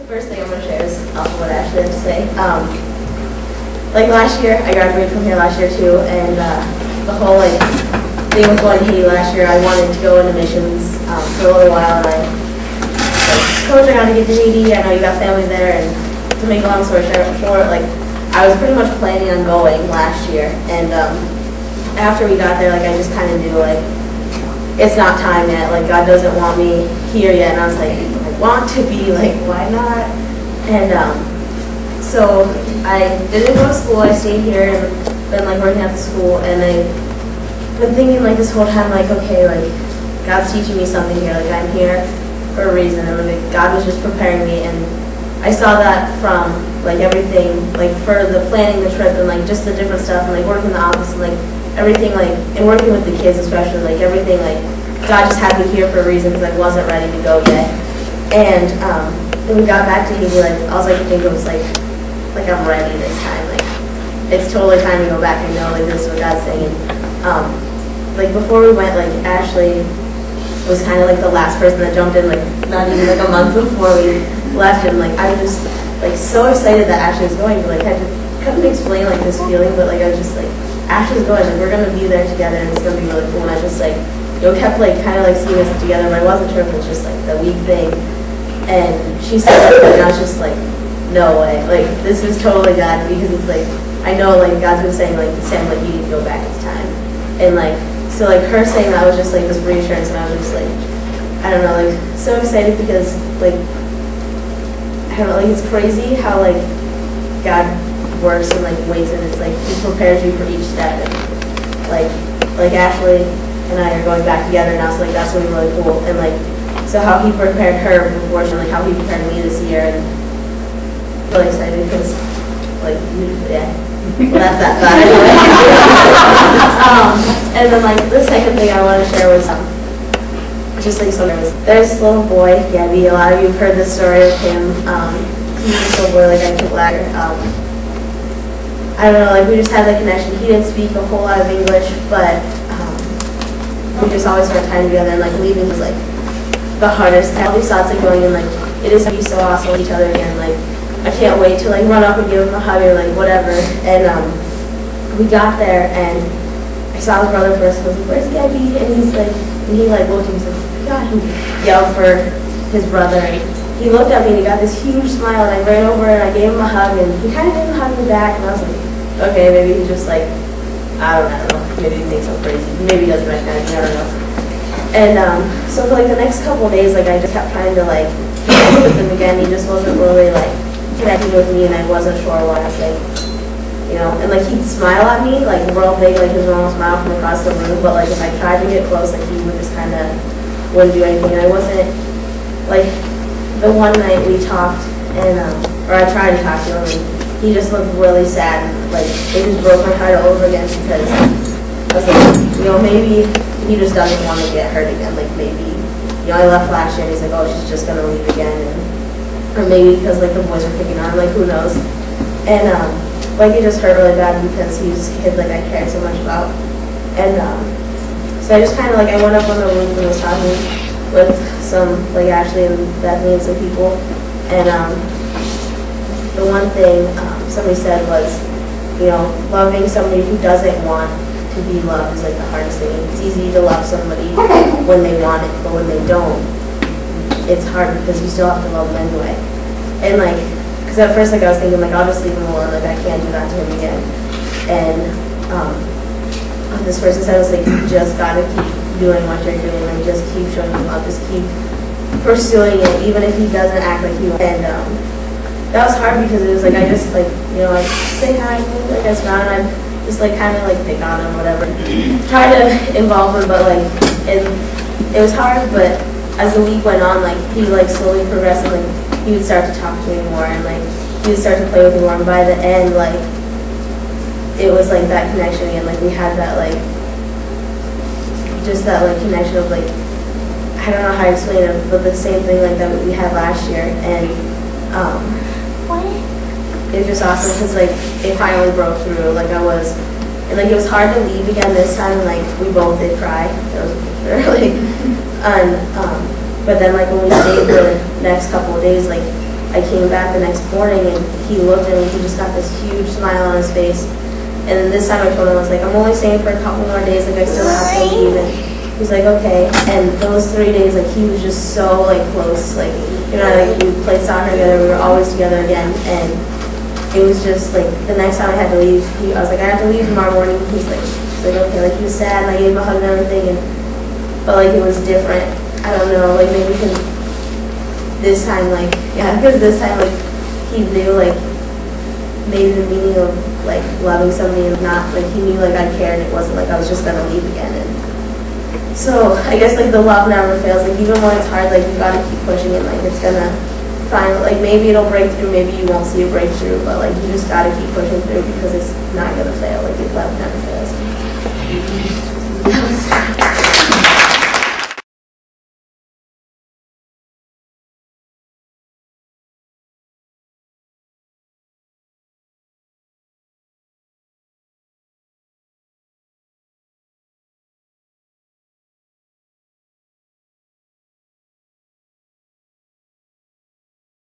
First thing I'm going to share is what Ashley had to say. Like last year, I graduated from here last year too, and the whole thing with going to Haiti last year, I wanted to go into missions for a little while, and Coach, I got to get to Haiti. I know you got family there, and to make a long story short, I was pretty much planning on going last year, and after we got there, I just kind of knew it's not time yet. God doesn't want me here yet, and I was like, I want to be, why not? And so I didn't go to school. I stayed here and been working at the school, and I've been thinking this whole time, okay, God's teaching me something here. I'm here for a reason, and God was just preparing me, and I saw that from everything, for the planning the trip and just the different stuff, and working in the office and everything, and working with the kids especially, everything, God just had me here for a reason because I wasn't ready to go yet. And when we got back to Haiti, all I could think of was I'm ready this time. It's totally time to go back. I know this is what God's saying. Before we went, Ashley was kind of the last person that jumped in, not even a month before we left, and I was just so excited that Ashley was going, but I couldn't explain this feeling, but I was just Ashley's going, we're gonna be there together, and it's gonna be really cool. And I just kept kind of seeing us together, but I wasn't sure if it was just the week thing. And she said that, and I was just no way, this is totally God, because it's I know God's been saying Sam, you need to go back, it's time. And so her saying that was just this reassurance, and I was just I don't know, so excited because I don't know, it's crazy how God works and waits, and it's He prepares you for each step, and Ashley and I are going back together now, so that's really really cool. And so how He prepared her before, and how He prepared me this year, and really excited because yeah. Well, that's that thought anyway. And then the second thing I want to share was just so there's this little boy, Gabby. A lot of you have heard the story of him. He's this little boy, I can't ladder. I don't know, we just had that connection. He didn't speak a whole lot of English, but we just always spent time together, and leaving was the hardest. All these thoughts going in, it is gonna be so awesome with each other again. I can't wait to run up and give him a hug or whatever. And we got there, and I saw his brother first. I was where's Gabby? And he's and he looked, and he's God, he yelled for his brother. And he looked at me, and he got this huge smile, and I ran over and I gave him a hug, and he kind of didn't hug me back, and I was okay, maybe he's just I don't know, maybe he thinks I'm crazy. Maybe he doesn't recognize me, I don't know. And so for the next couple of days, I just kept trying to connect with him again. He just wasn't really connecting with me, and I wasn't sure what I was and he'd smile at me real big, his normal smile from across the room, but if I tried to get close, he would just kind of wouldn't do anything. And I wasn't the one night we talked, and or I tried to talk to him, and he just looked really sad, and it just broke my heart all over again, because I was maybe he just doesn't want to get hurt again. Maybe I left last year, and he's oh, she's just gonna leave again, or maybe because the boys are picking on him, who knows. And it just hurt really bad because he's a kid I cared so much about. And so I just kind of I went up on the roof and was talking with some Ashley and Bethany and some people. And the one thing somebody said was, loving somebody who doesn't want to be loved is the hardest thing. It's easy to love somebody when they want it, but when they don't, it's hard because you still have to love them anyway. And because at first I was thinking I'll just leave him alone, I can't do that to him again. And this person said you just gotta keep doing what you're doing, just keep showing him love, just keep pursuing it, even if he doesn't act like you. And that was hard because it was I just I'd say hi, I smile, and I'd just kind of pick on him, whatever. Try to involve him, but it was hard. But as the week went on, he slowly progressed, and he would start to talk to me more, and he would start to play with me more. And by the end, it was that connection again. We had that just that connection of I don't know how to explain it, but the same thing that we had last year. And it was just awesome because it finally broke through. I was, and it was hard to leave again this time. We both did cry. That was really. And but then when we stayed the next couple of days, I I came back the next morning and he looked at me, he just got this huge smile on his face. And then this time I told him, I was like, I'm only staying for a couple more days, like I still have to leave. And he's like, okay. And those 3 days, like he was just so like close, like, you know, like we played soccer together, we were always together again. And it was just like, the next time I had to leave, I was like, I have to leave tomorrow morning. He's like, okay, like he was sad and I gave him a hug and everything. But like it was different. I don't know, like maybe because this time, like, yeah, because this time, like, he knew, like, maybe the meaning of, like, loving somebody and not, like, he knew, like, I cared and it wasn't like I was just gonna leave again. And so I guess, like, the love never fails. Like, even when it's hard, like, you gotta keep pushing it. Like, it's gonna find, like, maybe it'll break through, maybe you won't see a breakthrough, but, like, you just gotta keep pushing through because it's not gonna fail. Like, love never fails.